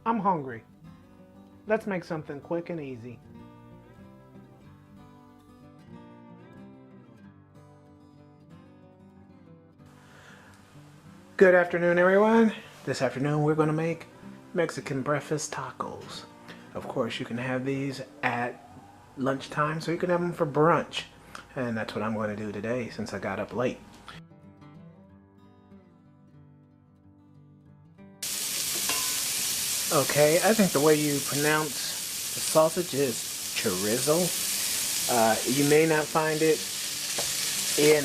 I'm hungry. Let's make something quick and easy. Good afternoon, everyone. This afternoon we're going to make Mexican breakfast tacos. Of course, you can have these at lunchtime, so you can have them for brunch. And that's what I'm going to do today since I got up late. Okay, I think the way you pronounce the sausage is chorizo. You may not find it in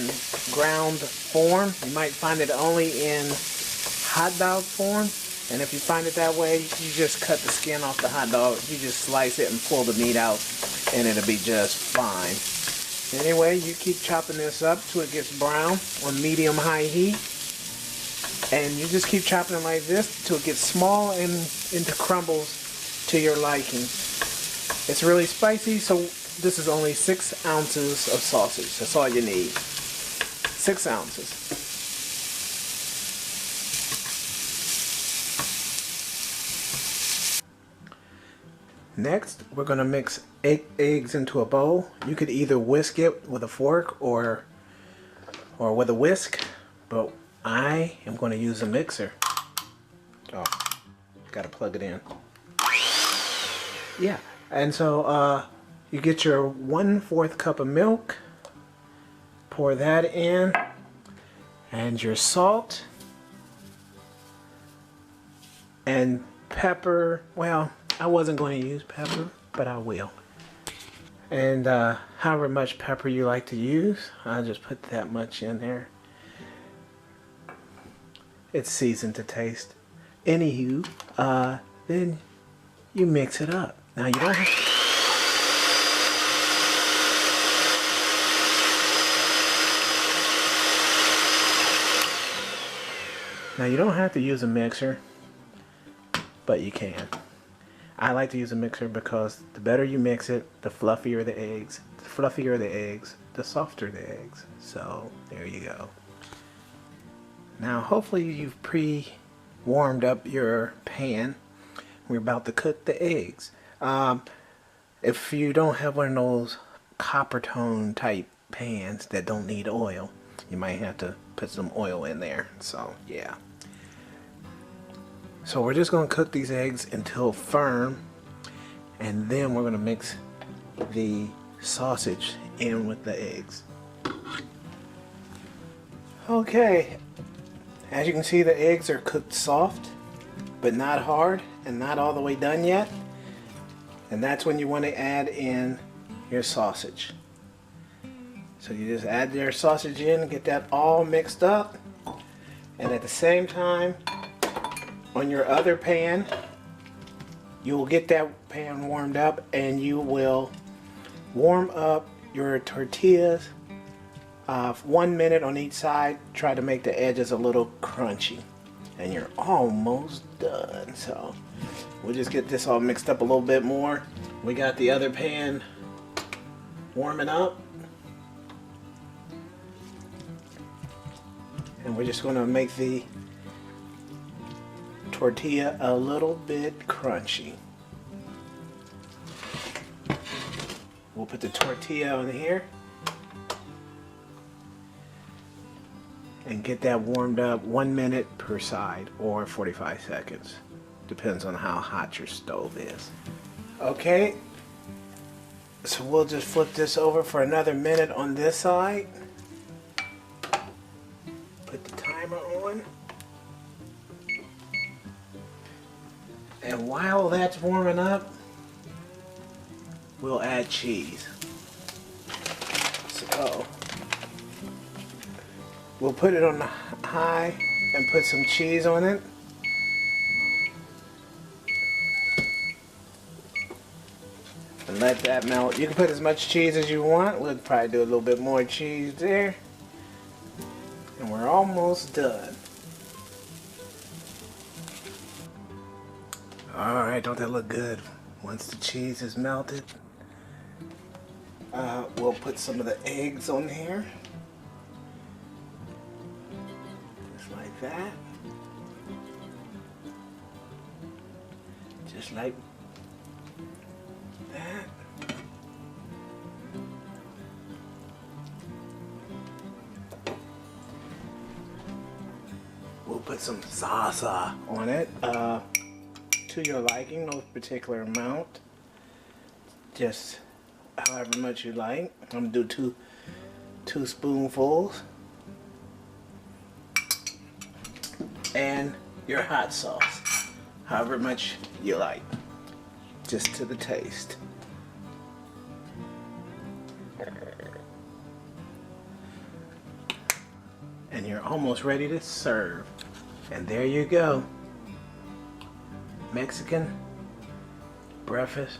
ground form. You might find it only in hot dog form. And if you find it that way, you just cut the skin off the hot dog. You just slice it and pull the meat out, and it'll be just fine. Anyway, you keep chopping this up till it gets brown on medium-high heat. And you just keep chopping it like this till it gets small and into crumbles to your liking. It's really spicy, so this is only 6 ounces of sausage. That's all you need. 6 ounces. Next, we're going to mix 8 eggs into a bowl. You could either whisk it with a fork or with a whisk, but I am going to use a mixer. Oh, got to plug it in. Yeah, and so you get your 1/4 cup of milk, pour that in, and your salt and pepper. Well, I wasn't going to use pepper, but I will. And however much pepper you like to use, I'll just put that much in there. It's seasoned to taste. Anywho, then you mix it up. Now you don't have to use a mixer, but you can. I like to use a mixer because the better you mix it, the fluffier the eggs. The fluffier the eggs, the softer the eggs. So there you go. Now hopefully you've pre-warmed up your pan. We're about to cook the eggs. If you don't have one of those copper tone type pans that don't need oil, you might have to put some oil in there. So yeah. So we're just going to cook these eggs until firm, and then we're going to mix the sausage in with the eggs. Okay, as you can see, the eggs are cooked soft, but not hard and not all the way done yet. And that's when you want to add in your sausage. So you just add your sausage in and get that all mixed up. And at the same time, on your other pan, you will get that pan warmed up, and you will warm up your tortillas 1 minute on each side. Try to make the edges a little crunchy, and you're almost done. So we'll just get this all mixed up a little bit more. We got the other pan warming up, and we're just going to make the tortilla a little bit crunchy. We'll put the tortilla on here and get that warmed up 1 minute per side, or 45 seconds. Depends on how hot your stove is. Okay, so we'll just flip this over for another minute on this side. Put the timer on. And while that's warming up, we'll add cheese. So we'll put it on the high and put some cheese on it. And let that melt. You can put as much cheese as you want. We'll probably do a little bit more cheese there. And we're almost done. Alright, don't that look good? Once the cheese is melted, we'll put some of the eggs on here. Just like that. Just like that. We'll put some salsa on it, to your liking, no particular amount. Just however much you like. I'm gonna do two spoonfuls. And your hot sauce, however much you like, just to the taste. And you're almost ready to serve. And there you go. Mexican breakfast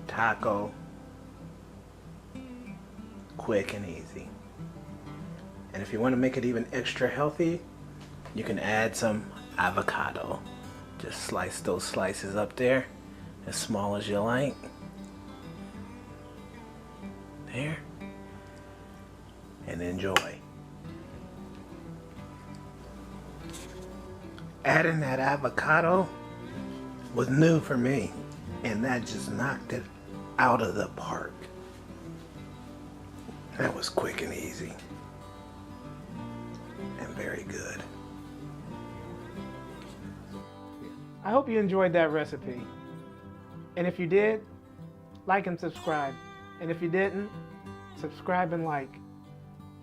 taco, quick and easy. And if you want to make it even extra healthy, you can add some avocado. Just slice those slices up there as small as you like. There. And enjoy. Adding that avocado was new for me, and that just knocked it out of the park. That was quick and easy and very good. I hope you enjoyed that recipe. And if you did, like and subscribe. And if you didn't, subscribe and like.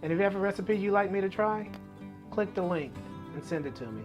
And if you have a recipe you'd like me to try, click the link and send it to me.